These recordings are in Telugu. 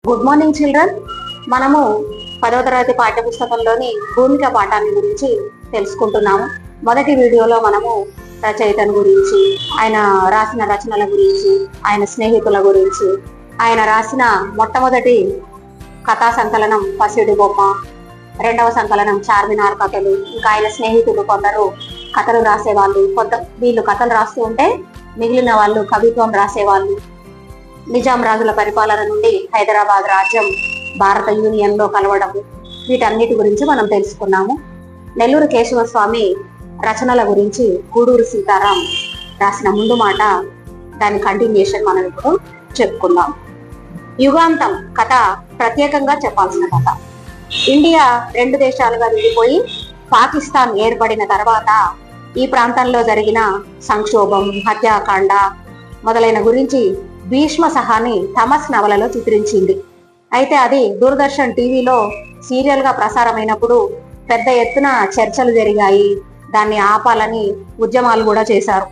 Good morning children. మనము 10వ తరగతి పాఠ్యపుస్తకంలోని భూమిక పాఠాన్ని గురించి తెలుసుకుంటున్నాము. మొదటి వీడియోలో మనము రచయితను గురించి, ఆయన రాసిన రచనల గురించి, ఆయన స్నేహితుల గురించి, ఆయన రాసిన మొట్టమొదటి కథా సంకలనం పసిడి బొమ్మ, రెండవ సంకలనం చార్మినార్ కథలు, ఇంకా ఆయన స్నేహితులు కొందరు కథలు రాసేవాళ్ళు, వీళ్ళు కథలు రాస్తూ ఉంటే మిగిలిన వాళ్ళు కవిత్వం రాసేవాళ్ళు. నిజాం రాజుల పరిపాలన నుండి హైదరాబాద్ రాజ్యం భారత యూనియన్ లో కలవడం, వీటన్నిటి గురించి మనం తెలుసుకున్నాము. నెల్లూరు కేశవస్వామి రచనల గురించి గూడూరు సీతారాం రాసిన ముందు మాట, దాని కంటిన్యూషన్ మనం ఇప్పుడు చెప్పుకుందాం. యుగాంతం కథ ప్రత్యేకంగా చెప్పాల్సిన కథ. ఇండియా 2 దేశాలుగా విడిపోయి పాకిస్తాన్ ఏర్పడిన తర్వాత ఈ ప్రాంతంలో జరిగిన సంక్షోభం, హత్యాకాండ మొదలైన గురించి భీష్మ సహాని థమస్ నవలలో చిత్రించింది. అయితే అది దూరదర్శన్ టీవీలో సీరియల్ గా ప్రసారమైనప్పుడు పెద్ద ఎత్తున చర్చలు జరిగాయి. దాన్ని ఆపాలని ఉద్యమాలు కూడా చేశారు.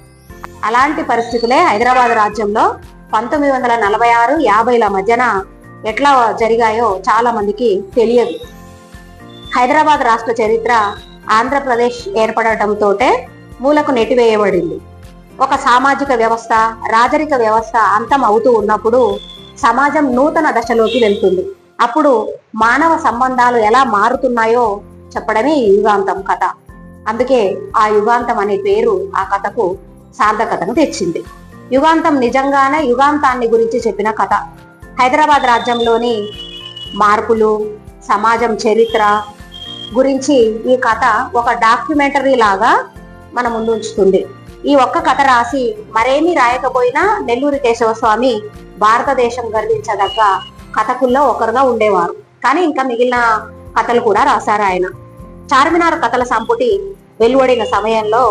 అలాంటి పరిస్థితులే హైదరాబాద్ రాజ్యంలో 1946-50ల మధ్యన ఎట్లా జరిగాయో చాలా మందికి తెలియదు. హైదరాబాద్ రాష్ట్ర చరిత్ర ఆంధ్రప్రదేశ్ ఏర్పడటంతో మూలకు నెట్టివేయబడింది. ఒక సామాజిక వ్యవస్థ, రాజరిక వ్యవస్థ అంతం అవుతూ ఉన్నప్పుడు సమాజం నూతన దశలోకి వెళ్తుంది. అప్పుడు మానవ సంబంధాలు ఎలా మారుతున్నాయో చెప్పడమే యుగాంతం కథ. అందుకే ఆ యుగాంతం అనే పేరు ఆ కథకు సార్థకతను తెచ్చింది. యుగాంతం నిజంగానే యుగాంతాన్ని గురించి చెప్పిన కథ. హైదరాబాద్ రాజ్యంలోని మార్పులు, సమాజం చరిత్ర గురించి ఈ కథ ఒక డాక్యుమెంటరీ లాగా మన ముందు ఉంచుతుంది. ఈ ఒక్క కథ రాసి మరేమీ రాయకపోయినా నెల్లూరు కేశవస్వామి భారతదేశం గర్వించదగ్గ కథకుల్లో ఒకరుగా ఉండేవారు. కానీ ఇంకా మిగిలిన కథలు కూడా రాశారు ఆయన. చార్మినార్ కథల సంపుటి వెలువడిన సమయంలో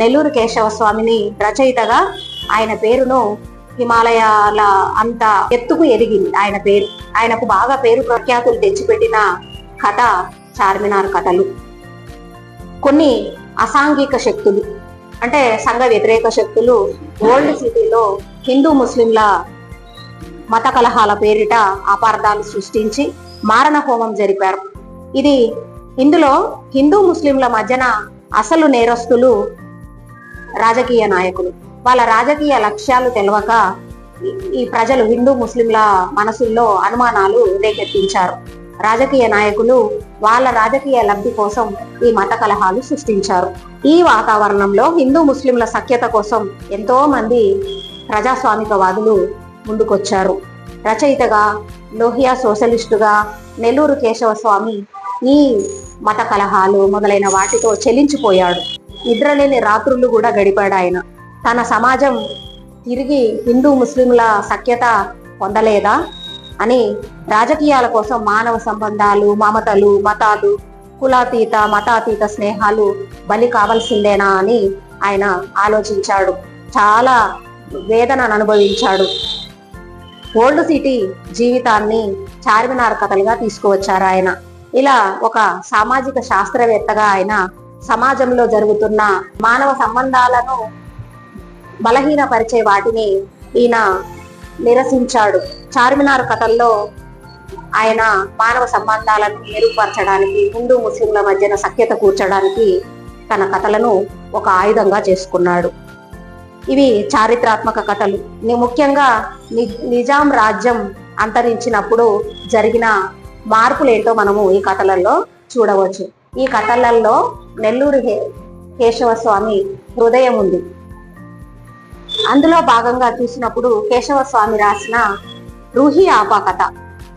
నెల్లూరు కేశవస్వామిని రచయితగా ఆయన పేరును హిమాలయాల అంత ఎత్తుకు ఎదిగింది. ఆయన పేరు, ఆయనకు బాగా పేరు ప్రఖ్యాతులు తెచ్చిపెట్టిన కథ చార్మినార్ కథలు. కొన్ని అసాంఘిక శక్తులు అంటే సంఘ వ్యతిరేక శక్తులు ఓల్డ్ సిటీలో హిందూ ముస్లింల మత కలహాల పేరిట అపార్థాలు సృష్టించి మారణ హోమం జరిపారు. ఇందులో హిందూ ముస్లింల మధ్యన అసలు నేరస్తులు రాజకీయ నాయకులు. వాళ్ళ రాజకీయ లక్ష్యాలు తెలవక ఈ ప్రజలు హిందూ ముస్లింల మనసుల్లో అనుమానాలు రేకెత్తించారు. రాజకీయ నాయకులు వాళ్ళ రాజకీయ లబ్ధి కోసం ఈ మత కలహాలు సృష్టించారు. ఈ వాతావరణంలో హిందూ ముస్లింల సఖ్యత కోసం ఎంతో మంది ప్రజాస్వామికవాదులు ముందుకొచ్చారు. రచయితగా, లోహియా సోషలిస్టుగా నెల్లూరు కేశవస్వామి ఈ మత కలహాలు మొదలైన వాటితో చెలించిపోయాడు. నిద్రలేని రాత్రులు కూడా గడిపాడు ఆయన. తన సమాజం తిరిగి హిందూ ముస్లింల సఖ్యత పొందలేదా అని రాజకీయాల కోసం మానవ సంబంధాలు, మమతలు, మతాలు, కులాతీత మతాతీత స్నేహాలు బలి కావాల్సిందేనా అని ఆయన ఆలోచించాడు. చాలా వేదనను అనుభవించాడు. ఓల్డ్ సిటీ జీవితాన్ని చార్మినార్ కథలుగా తీసుకువచ్చారు ఆయన. ఇలా ఒక సామాజిక శాస్త్రవేత్తగా ఆయన సమాజంలో జరుగుతున్న మానవ సంబంధాలను బలహీనపరిచే వాటిని ఈయన నిరసించాడు. చార్మినార్ కథల్లో ఆయన మానవ సంబంధాలను మెరుగుపరచడానికి, హిందూ ముస్లింల మధ్యన సఖ్యత కూర్చడానికి తన కథలను ఒక ఆయుధంగా చేసుకున్నాడు. ఇవి చారిత్రాత్మక కథలు. ముఖ్యంగా నిజాం రాజ్యం అంతరించినప్పుడు జరిగిన మార్పులేంటో మనము ఈ కథలలో చూడవచ్చు. ఈ కథలలో నెల్లూరు కేశవస్వామి హృదయం ఉంది. అందులో భాగంగా చూసినప్పుడు కేశవస్వామి రాసిన రూహి ఆపా కథ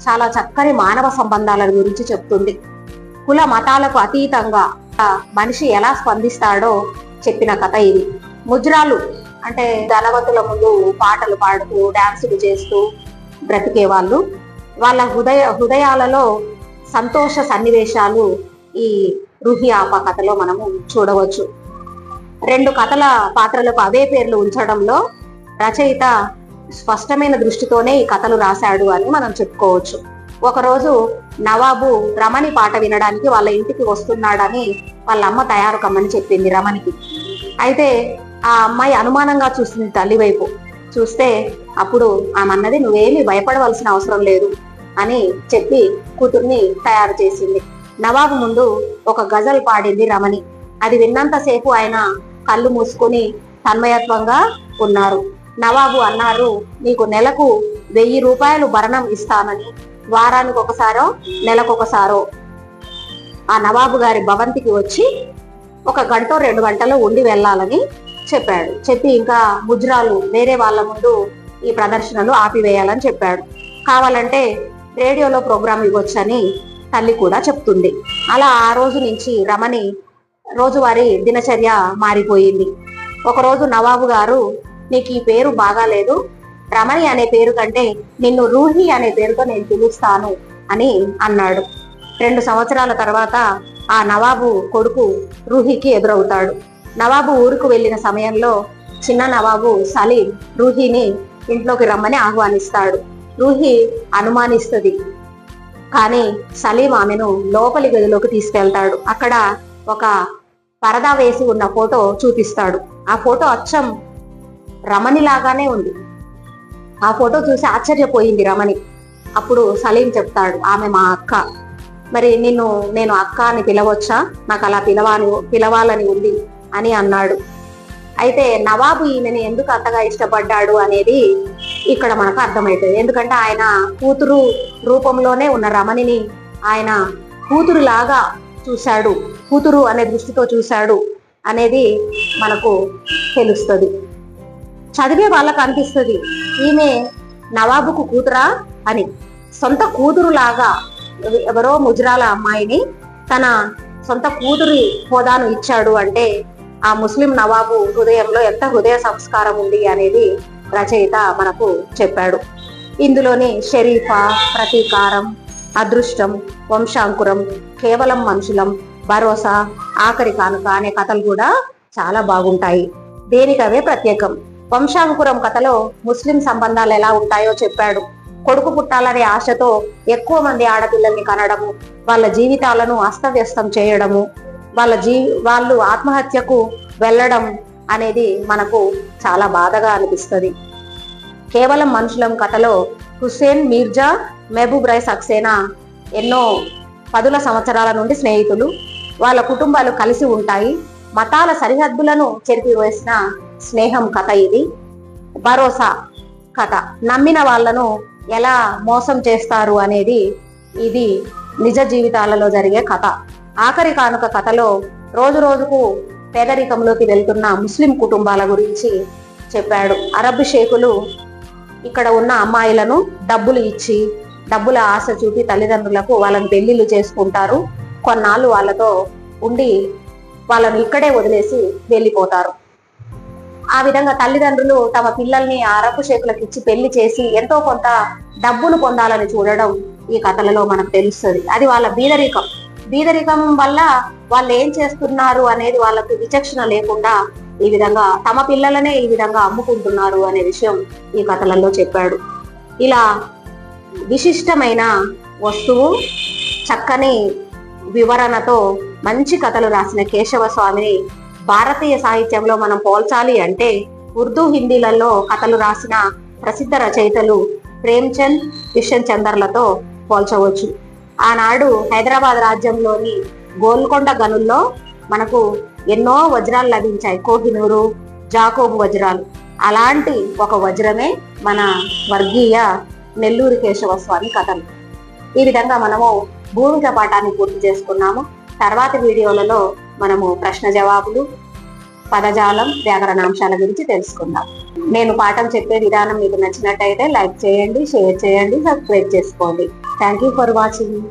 చాలా చక్కని మానవ సంబంధాల గురించి చెప్తుంది. కుల మతాలకు అతీతంగా మనిషి ఎలా స్పందిస్తాడో చెప్పిన కథ ఇది. ముజ్రాలు అంటే ధనవంతుల ముందు పాటలు పాడుతూ డాన్సులు చేస్తూ బ్రతికే వాళ్ళు. వాళ్ళ హృదయాలలో సంతోష సన్నివేశాలు ఈ రూహి ఆపా కథలో మనము చూడవచ్చు. 2 కథల పాత్రలకు అవే పేర్లు ఉంచడంలో రచయిత స్పష్టమైన దృష్టితోనే ఈ కథలు రాశాడు అని మనం చెప్పుకోవచ్చు. ఒకరోజు నవాబు రమణి పాట వినడానికి వాళ్ళ ఇంటికి వస్తున్నాడని వాళ్ళ అమ్మ తయారు కమ్మని చెప్పింది రమణికి. అయితే ఆ అమ్మాయి అనుమానంగా చూసింది తల్లి వైపు. చూస్తే అప్పుడు ఆమె అన్నది, నువ్వేమి భయపడవలసిన అవసరం లేదు, అని చెప్పి కూతుర్ని తయారు చేసింది. నవాబు ముందు ఒక గజల్ పాడింది రమణి. అది విన్నంతసేపు ఆయన కళ్ళు మూసుకొని తన్మయత్వంగా ఉన్నారు. నవాబు అన్నారు, నీకు నెలకు 1000 రూపాయలు భరణం ఇస్తానని, వారానికి ఒకసారో నెలకొకసారో ఆ నవాబు గారి భవంతికి వచ్చి 1 గంట 2 గంటలు ఉండి వెళ్ళాలని చెప్పాడు. చెప్పి ఇంకా ముజ్రాలు వేరే వాళ్ళ ముందు ఈ ప్రదర్శనలు ఆపివేయాలని చెప్పాడు. కావాలంటే రేడియోలో ప్రోగ్రాం ఇవ్వచ్చని తల్లి కూడా చెప్తుంది. అలా ఆ రోజు నుంచి రమణి రోజువారీ దినచర్య మారిపోయింది. ఒకరోజు నవాబు గారు, నీకు ఈ పేరు బాగాలేదు, రమణి అనే పేరు కంటే నిన్ను రూహి అనే పేరుతో నేను పిలుస్తాను అని అన్నాడు. 2 సంవత్సరాల తర్వాత ఆ నవాబు కొడుకు రూహికి ఎదురవుతాడు. నవాబు ఊరుకు వెళ్ళిన సమయంలో చిన్న నవాబు సలీం రూహిని ఇంట్లోకి రమ్మని ఆహ్వానిస్తాడు. రూహి అనుమానిస్తుంది, కానీ సలీం ఆమెను లోపలి గదిలోకి తీసుకెళ్తాడు. అక్కడ ఒక పరదా వేసి ఉన్న ఫోటో చూపిస్తాడు. ఆ ఫోటో అచ్చం రమణి లాగానే ఉంది. ఆ ఫోటో చూసి ఆశ్చర్యపోయింది రమణి. అప్పుడు సలీం చెప్తాడు, ఆమె మా అక్క, మరి నేను అక్క అని పిలవచ్చా, నాకు అలా పిలవాలని ఉంది అని అన్నాడు. అయితే నవాబు ఈమెను ఎందుకు అంతగా ఇష్టపడ్డాడు అనేది ఇక్కడ మనకు అర్థమవుతుంది. ఎందుకంటే ఆయన కూతురు రూపంలోనే ఉన్న రమణిని ఆయన కూతురులాగా చూశాడు, కూతురు అనే దృష్టితో చూశాడు అనేది మనకు తెలుస్తుంది. చదివే వాళ్ళకు అనిపిస్తుంది ఈమె నవాబుకు కూతురా అని. సొంత కూతురులాగా ఎవరో ముజ్రాల అమ్మాయిని తన సొంత కూతురి హోదాను ఇచ్చాడు అంటే ఆ ముస్లిం నవాబు హృదయంలో ఎంత హృదయ సంస్కారం ఉంది అనేది రచయిత మనకు చెప్పాడు. ఇందులోని షరీఫా, ప్రతీకారం, అదృష్టం, వంశాంకురం, కేవలం మనుషులం, భరోసా, ఆఖరి కానుక అనే కథలు కూడా చాలా బాగుంటాయి. దేనికవే ప్రత్యేకం. వంశాంకురం కథలో ముస్లిం సంబంధాలు ఎలా ఉంటాయో చెప్పాడు. కొడుకు పుట్టాలనే ఆశతో ఎక్కువ మంది ఆడపిల్లల్ని కనడము, వాళ్ళ జీవితాలను అస్తవ్యస్తం చేయడము, వాళ్ళు ఆత్మహత్యకు వెళ్ళడం అనేది మనకు చాలా బాధగా అనిపిస్తుంది. కేవలం మనుషులం కథలో హుస్సేన్, మీర్జా, మహబూబ్ రై సక్సేనా ఎన్నో 10 సంవత్సరాల నుండి స్నేహితులు. వాళ్ళ కుటుంబాలు కలిసి ఉంటాయి. మతాల సరిహద్దులను చెరిపివేసిన స్నేహం కథ ఇది. భరోసా కథ, నమ్మిన వాళ్ళను ఎలా మోసం చేస్తారు అనేది ఇది నిజ జీవితాలలో జరిగే కథ. ఆఖరి కానుక కథలో రోజు రోజుకు పేదరికంలోకి వెళ్తున్న ముస్లిం కుటుంబాల గురించి చెప్పాడు. అరబ్ షేకులు ఇక్కడ ఉన్న అమ్మాయిలను డబ్బులు ఇచ్చి, డబ్బుల ఆశ చూపి తల్లిదండ్రులకు వాళ్ళని పెళ్లిళ్ళు చేసుకుంటారు. కొన్నాళ్ళు వాళ్ళతో ఉండి వాళ్ళని ఇక్కడే వదిలేసి వెళ్ళిపోతారు. ఆ విధంగా తల్లిదండ్రులు తమ పిల్లల్ని అరబ్ షేకులకు ఇచ్చి పెళ్లి చేసి ఎంతో కొంత డబ్బును పొందాలని చూడడం ఈ కథలలో మనకు తెలుస్తుంది. అది వాళ్ళ బీదరికం వల్ల వాళ్ళు ఏం చేస్తున్నారు అనేది వాళ్ళకు విచక్షణ లేకుండా ఈ విధంగా తమ పిల్లలనే ఈ విధంగా అమ్ముకుంటున్నారు అనే విషయం ఈ కథలలో చెప్పాడు. ఇలా విశిష్టమైన వస్తువు, చక్కని వివరణతో మంచి కథలు రాసిన కేశవ స్వామిని భారతీయ సాహిత్యంలో మనం పోల్చాలి అంటే ఉర్దూ, హిందీలలో కథలు రాసిన ప్రసిద్ధ రచయితలు ప్రేమ్చంద్, కిషన్ చందర్లతో పోల్చవచ్చు. ఆనాడు హైదరాబాద్ రాజ్యంలోని గోల్కొండ గనుల్లో మనకు ఎన్నో వజ్రాలు లభించాయి, కోహినూరు, జాకోబు వజ్రాలు. అలాంటి ఒక వజ్రమే మన వర్గీయ నెల్లూరి కేశవ స్వామి కథలు. ఈ విధంగా మనము భూమిక పాఠాన్ని పూర్తి చేసుకున్నాము. తర్వాతి వీడియోలలో మనము ప్రశ్న జవాబులు, పదజాలం, వ్యాకరణాంశాల గురించి తెలుసుకుందాం. నేను పాఠం చెప్పే విధానం మీకు నచ్చినట్టయితే లైక్ చేయండి, షేర్ చేయండి, సబ్స్క్రైబ్ చేసుకోండి. Thank you for watching.